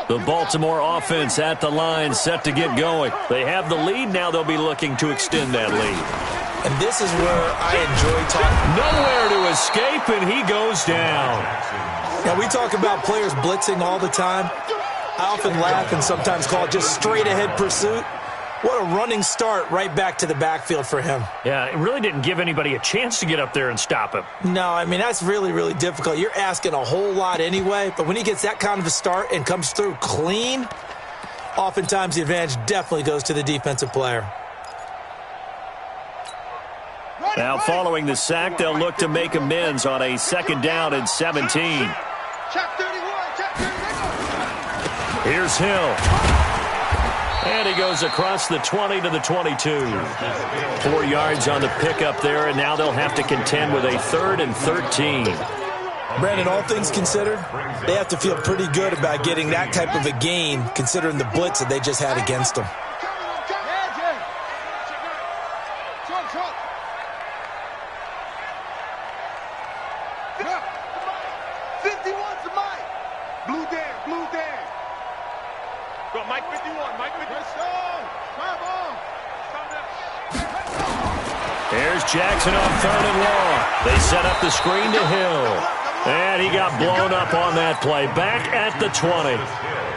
The Baltimore offense at the line, set to get going. They have the lead. Now they'll be looking to extend that lead. And this is where I enjoy talking. Nowhere to escape, and he goes down. Now, we talk about players blitzing all the time. I often laugh and sometimes call it just straight-ahead pursuit. What a running start right back to the backfield for him. Yeah, it really didn't give anybody a chance to get up there and stop him. No, I mean, that's really, really difficult. You're asking a whole lot anyway, but when he gets that kind of a start and comes through clean, oftentimes the advantage definitely goes to the defensive player. Now, following the sack, they'll look to make amends on a 2nd down and 17. Here's Hill. And he goes across the 20 to the 22. 4 yards on the pickup there, and now they'll have to contend with a 3rd and 13. Brandon, all things considered, they have to feel pretty good about getting that type of a gain, considering the blitz that they just had against them. Here's Jackson on 3rd and long. They set up the screen to Hill. And he got blown up on that play. Back at the 20.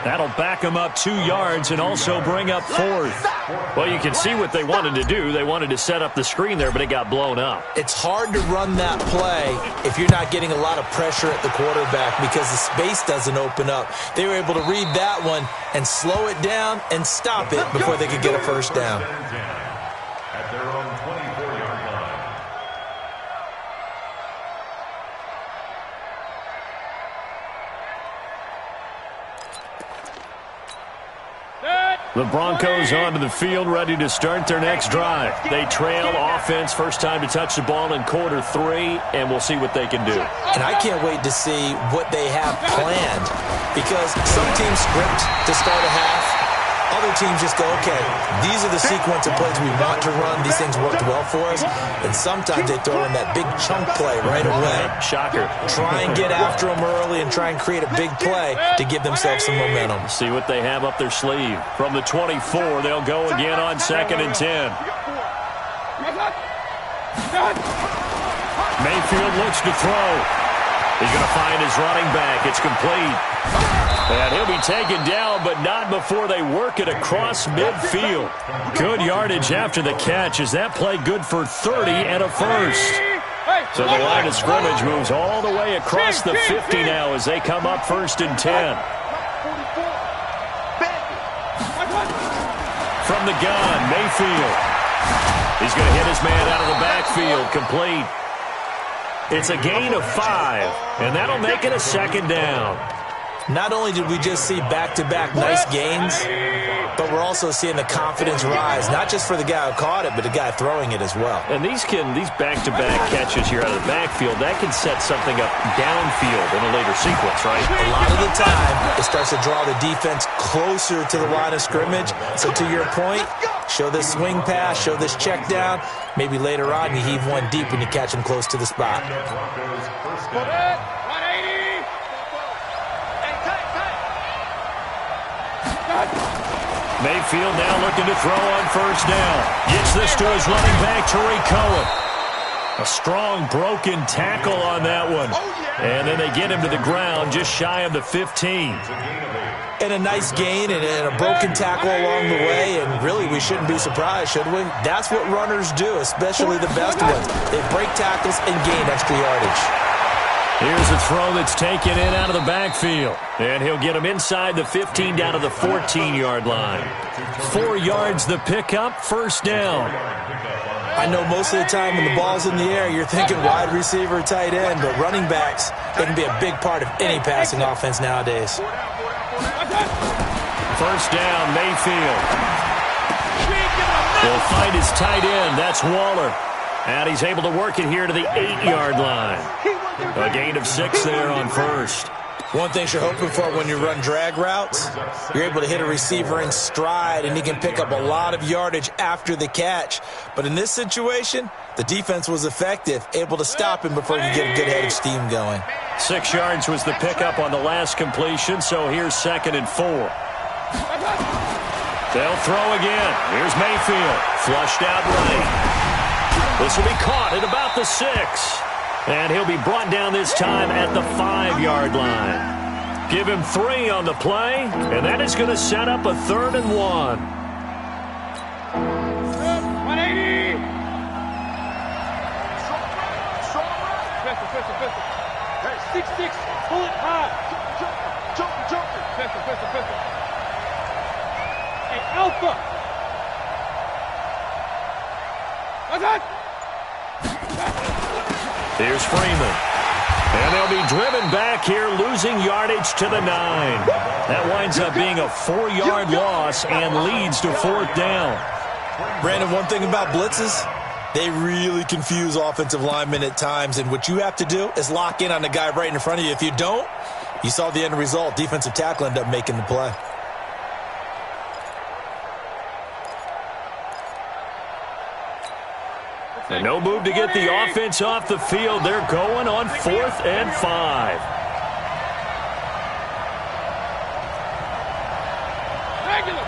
That'll back him up 2 yards and also bring up 4th. Well, you can see what they wanted to do. They wanted to set up the screen there, but it got blown up. It's hard to run that play if you're not getting a lot of pressure at the quarterback because the space doesn't open up. They were able to read that one and slow it down and stop it before they could get a 1st down. At their own 24-yard line. The Broncos onto the field, ready to start their next drive. They trail offense, first time to touch the ball in quarter 3, and we'll see what they can do. And I can't wait to see what they have planned because some teams script to start a half. Other teams just go, okay, these are the sequence of plays we want to run. These things worked well for us. And sometimes they throw in that big chunk play right away. Shocker. Try and get after them early and try and create a big play to give themselves some momentum. See what they have up their sleeve. From the 24, they'll go again on 2nd and 10. Mayfield looks to throw. He's going to find his running back. It's complete. And he'll be taken down, but not before they work it across midfield. Good yardage after the catch. Is that play good for 30 and a 1st? So the line of scrimmage moves all the way across the 50 now as they come up 1st and 10. From the gun, Mayfield. He's going to hit his man out of the backfield, complete. It's a gain of 5, and that'll make it a 2nd down. Not only did we just see back-to-back nice gains, but we're also seeing the confidence rise, not just for the guy who caught it, but the guy throwing it as well. And these back-to-back catches here out of the backfield, that can set something up downfield in a later sequence, right? A lot of the time, it starts to draw the defense closer to the line of scrimmage. So to your point, show this swing pass, show this check down. Maybe later on you heave one deep when you catch him close to the spot. Mayfield now looking to throw on 1st down. Gets this to his running back, Tariq Cohen. A strong broken tackle on that one. And then they get him to the ground just shy of the 15. And a nice gain and a broken tackle along the way, and really we shouldn't be surprised, should we? That's what runners do, especially the best ones. They break tackles and gain extra yardage. Here's a throw that's taken in out of the backfield. And he'll get him inside the 15 down to the 14-yard line. 4 yards the pickup, 1st down. I know most of the time when the ball's in the air, you're thinking wide receiver, tight end, but running backs, they can be a big part of any passing offense nowadays. 1st down, Mayfield. Will find his tight end. That's Waller. And he's able to work it here to the 8-yard line. A gain of 6 there on 1st. One thing you're hoping for when you run drag routes, you're able to hit a receiver in stride, and he can pick up a lot of yardage after the catch. But in this situation, the defense was effective, able to stop him before he could get a good head of steam going. 6 yards was the pickup on the last completion, so here's 2nd and 4. They'll throw again. Here's Mayfield. Flushed out right. This will be caught at about the 6. And he'll be brought down this time at the 5-yard line. Give him 3 on the play, and that is going to set up a 3rd and 1. 180. Hey, 6-6, pull it high. Jump. Pistol. Hey, Alpha. What's that? Here's Freeman. And they'll be driven back here, losing yardage to the 9. That winds up being a 4-yard loss and leads to 4th down. Brandon, one thing about blitzes, they really confuse offensive linemen at times, and what you have to do is lock in on the guy right in front of you. If you don't, you saw the end result. Defensive tackle ended up making the play. And no move to get the offense off the field. They're going on 4th and 5. Regular.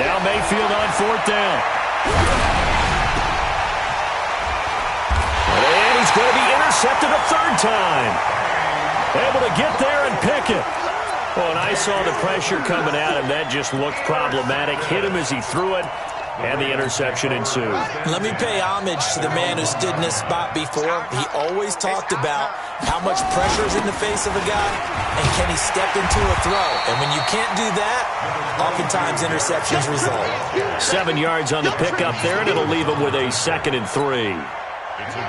Now Mayfield on 4th down. And he's going to be intercepted a 3rd time. Able to get there and pick it. Well, and I saw the pressure coming at him. That just looked problematic. Hit him as he threw it, and the interception ensued. Let me pay homage to the man who stood in this spot before. He always talked about how much pressure is in the face of a guy, and can he step into a throw. And when you can't do that, oftentimes interceptions result. 7 yards on the pickup there, and it'll leave him with a 2nd and 3.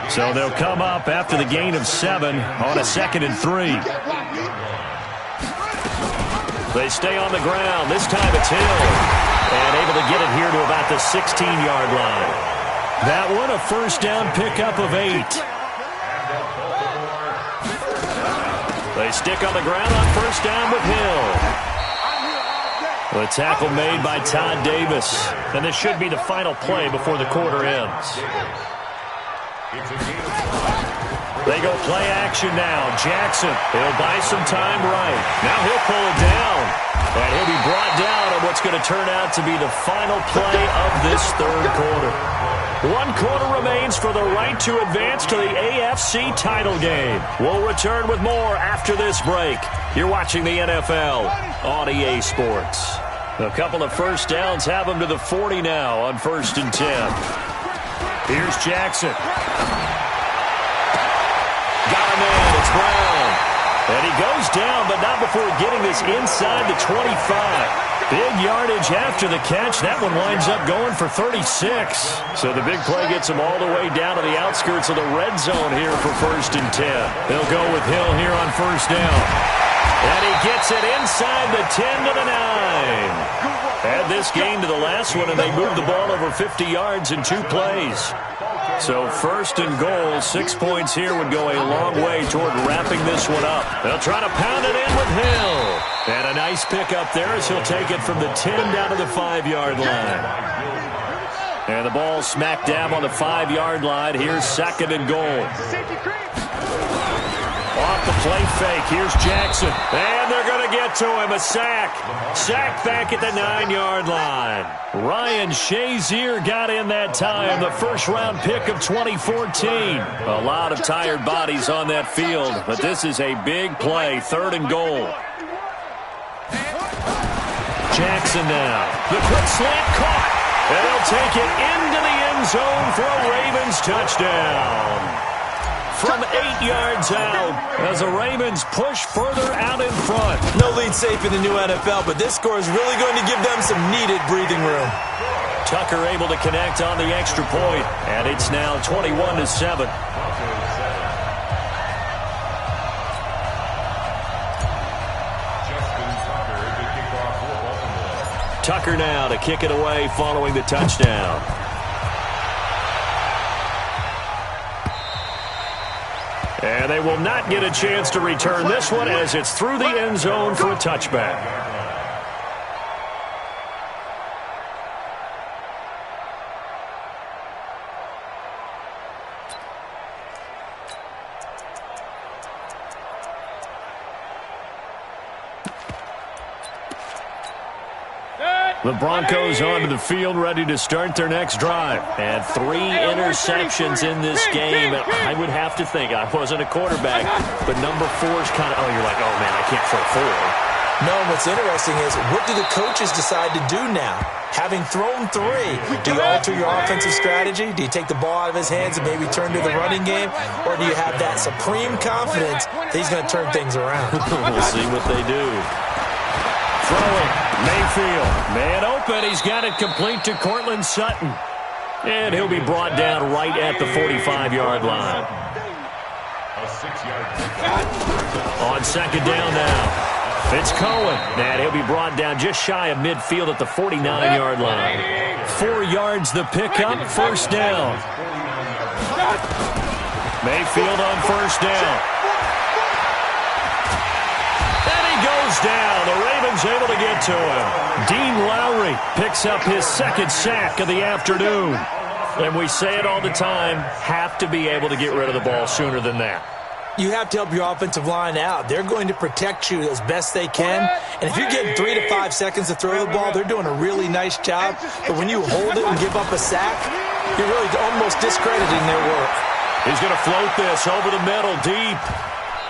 So they'll come up after the gain of 7 on a 2nd and 3. They stay on the ground. This time it's Hill. And able to get it here to about the 16-yard line. That one a 1st down pickup of 8. They stick on the ground on 1st down with Hill. The tackle made by Todd Davis. And this should be the final play before the quarter ends. They go play action now. Jackson, he'll buy some time right. Now he'll pull it down. And he'll be brought down on what's going to turn out to be the final play of this 3rd quarter. 1 quarter remains for the right to advance to the AFC title game. We'll return with more after this break. You're watching the NFL on EA Sports. A couple of 1st downs have them to the 40 now on 1st and 10. Here's Jackson. Got a man, it's Brown. And he goes down, but not before getting this inside the 25. Big yardage after the catch. That one winds up going for 36. So the big play gets him all the way down to the outskirts of the red zone here for 1st and 10. They'll go with Hill here on 1st down. And he gets it inside the 10 to the 9. Add this game to the last one, and they move the ball over 50 yards in 2 plays. So 1st and goal, 6 points here would go a long way toward wrapping this one up. They'll try to pound it in with Hill. And a nice pick up there as he'll take it from the 10 down to the 5-yard line. And the ball smack dab on the 5-yard line. Here's 2nd and goal. Off the play fake. Here's Jackson. And they're going to get to him. A sack. Sack back at the 9-yard line. Ryan Shazier got in that time. The 1st-round pick of 2014. A lot of tired bodies on that field. But this is a big play. 3rd and goal. Jackson now. The quick slant caught. And they'll take it into the end zone for a Ravens touchdown. From 8 yards out as the Ravens push further out in front. No lead safe in the new NFL, but this score is really going to give them some needed breathing room. Tucker able to connect on the extra point, and it's now 21-7. Tucker now to kick it away following the touchdown. And they will not get a chance to return this one as it's through the end zone for a touchback. The Broncos onto the field, ready to start their next drive. And 3 interceptions in this game. And I would have to think, I wasn't a quarterback, but number 4 is kind of, you're like, oh, man, I can't throw 4. No, what's interesting is, what do the coaches decide to do now? Having thrown 3, do you alter your offensive strategy? Do you take the ball out of his hands and maybe turn to the running game? Or do you have that supreme confidence that he's going to turn things around? We'll see what they do. Throwing, Mayfield. Man open, he's got it complete to Cortland Sutton. And he'll be brought down right at the 45-yard line. A 6-yard pickup. On second down now. It's Cohen, and he'll be brought down just shy of midfield at the 49-yard line. 4 yards the pickup, first down. Mayfield on first down. And he goes down. The Ravens able to get to him. Dean Lowry picks up his 2nd sack of the afternoon. And we say it all the time, have to be able to get rid of the ball sooner than that. You have to help your offensive line out. They're going to protect you as best they can. And if you're getting 3 to 5 seconds to throw the ball, they're doing a really nice job. But when you hold it and give up a sack, you're really almost discrediting their work. He's going to float this over the middle deep.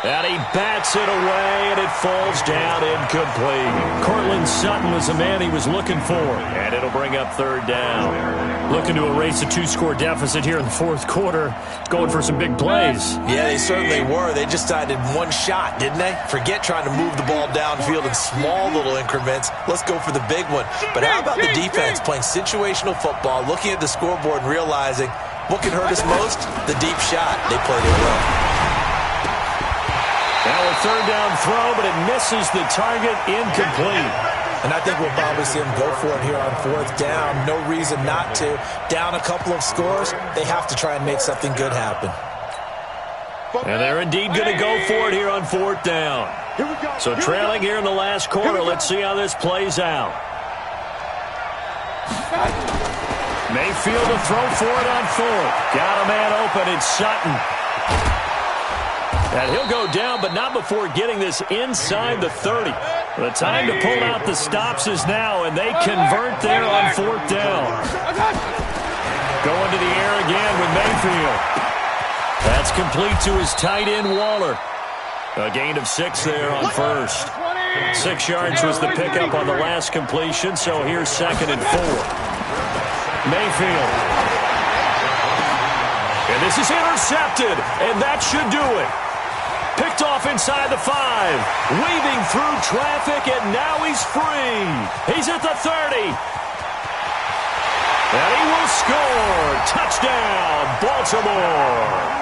And he bats it away, and it falls down incomplete. Cortland Sutton was the man he was looking for. And it'll bring up 3rd down. Looking to erase a 2-score deficit here in the 4th quarter. Going for some big plays. Yeah, they certainly were. They just decided one shot, didn't they? Forget trying to move the ball downfield in small little increments. Let's go for the big one. But how about the defense playing situational football, looking at the scoreboard and realizing what can hurt us most? The deep shot. They played it well. Now a 3rd down throw, but it misses the target, incomplete. And I think we'll probably see him go for it here on 4th down. No reason not to. Down a couple of scores, they have to try and make something good happen. And they're indeed going to go for it here on 4th down. So trailing here in the last quarter, let's see how this plays out. Mayfield to throw for it on 4th. Got a man open, it's Sutton. And he'll go down, but not before getting this inside the 30. The time to pull out the stops is now, and they convert there on 4th down. Going to the air again with Mayfield. That's complete to his tight end, Waller. A gain of 6 there on first. 6 yards was the pickup on the last completion, so here's 2nd and 4. Mayfield. And this is intercepted, and that should do it. Picked off inside the 5. Weaving through traffic, and now he's free. He's at the 30. And he will score. Touchdown, Baltimore.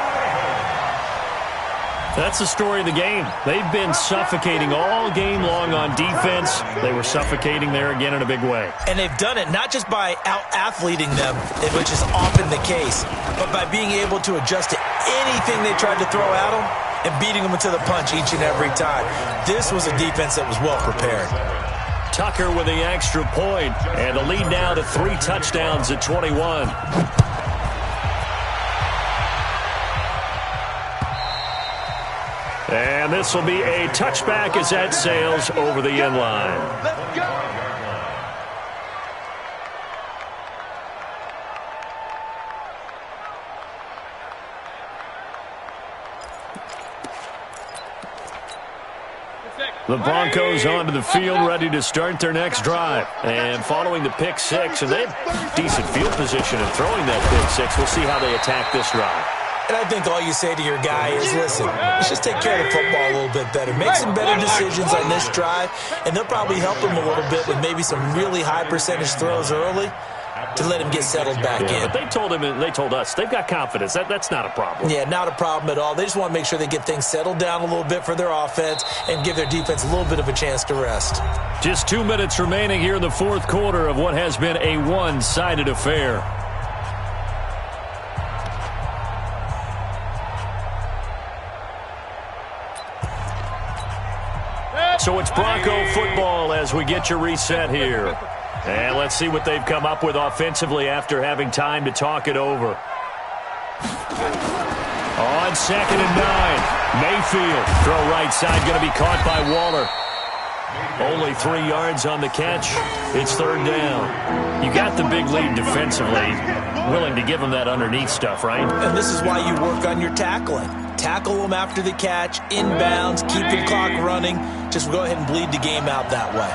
That's the story of the game. They've been suffocating all game long on defense. They were suffocating there again in a big way. And they've done it not just by out-athleting them, which is often the case, but by being able to adjust to anything they tried to throw at them and beating them into the punch each and every time. This was a defense that was well prepared. Tucker with the extra point, and the lead now to 3 touchdowns at 21. And this will be a touchback as that sails over the end line. Let's go. The Broncos onto the field, ready to start their next drive. And following the pick 6, and they have decent field position in throwing that pick 6. We'll see how they attack this drive. And I think all you say to your guy is, listen, let's just take care of the football a little bit better. Make some better decisions on this drive, and they'll probably help him a little bit with maybe some really high percentage throws early to let him get settled back in. But they told him, and they told us, they've got confidence. That's not a problem. Yeah, not a problem at all. They just want to make sure they get things settled down a little bit for their offense and give their defense a little bit of a chance to rest. Just 2 minutes remaining here in the 4th quarter of what has been a one-sided affair. So it's Bronco football as we get your reset here. And let's see what they've come up with offensively after having time to talk it over. On 2nd and 9, Mayfield. Throw right side, going to be caught by Waller. Only 3 yards on the catch. It's 3rd down. You got the big lead defensively. Willing to give them that underneath stuff, right? And this is why you work on your tackling. Tackle them after the catch, inbounds, keep the clock running. Just go ahead and bleed the game out that way.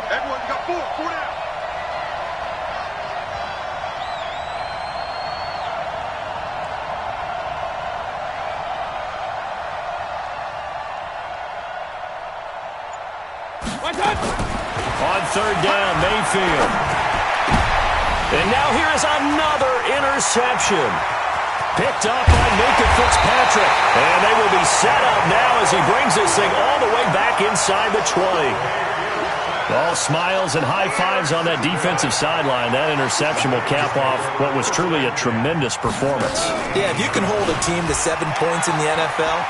Everyone got 4 down. On 3rd down, Mayfield. And now here is another interception. Picked up by Minka Fitzpatrick. And they will be set up now as he brings this thing all the way back inside the 20. All smiles and high fives on that defensive sideline. That interception will cap off what was truly a tremendous performance. Yeah, if you can hold a team to 7 points in the NFL,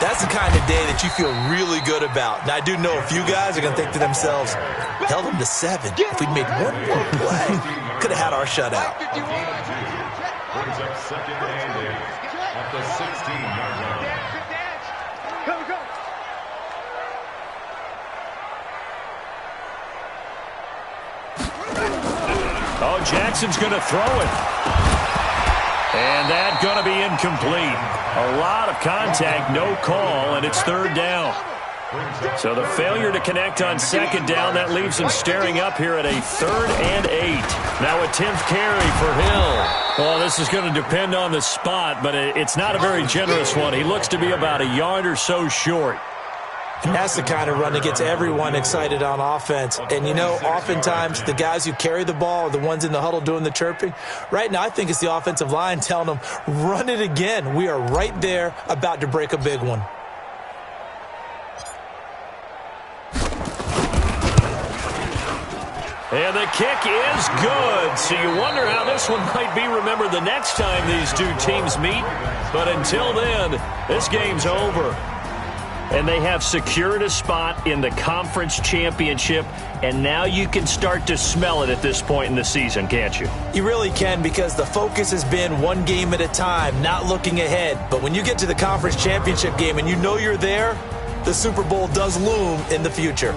that's the kind of day that you feel really good about. Now, I do know a few guys are going to think to themselves, held them to 7. If we'd made one more play, could have had our shutout. Brings up 2nd and 8 at the 16-yard line. Go. Oh, Jackson's going to throw it. And that's going to be incomplete. A lot of contact, no call, and it's 3rd down. So the failure to connect on 2nd down, that leaves him staring up here at a 3rd and 8. Now a 10th carry for Hill. Well, this is going to depend on the spot, but it's not a very generous one. He looks to be about a yard or so short. And that's the kind of run that gets everyone excited on offense. And, you know, oftentimes the guys who carry the ball are the ones in the huddle doing the chirping. Right now, I think it's the offensive line telling them, run it again. We are right there about to break a big one. And the kick is good. So you wonder how this one might be remembered the next time these two teams meet. But until then, this game's over. And they have secured a spot in the conference championship, and now you can start to smell it at this point in the season, can't you? You really can, because the focus has been one game at a time, not looking ahead. But when you get to the conference championship game and you know you're there, the Super Bowl does loom in the future.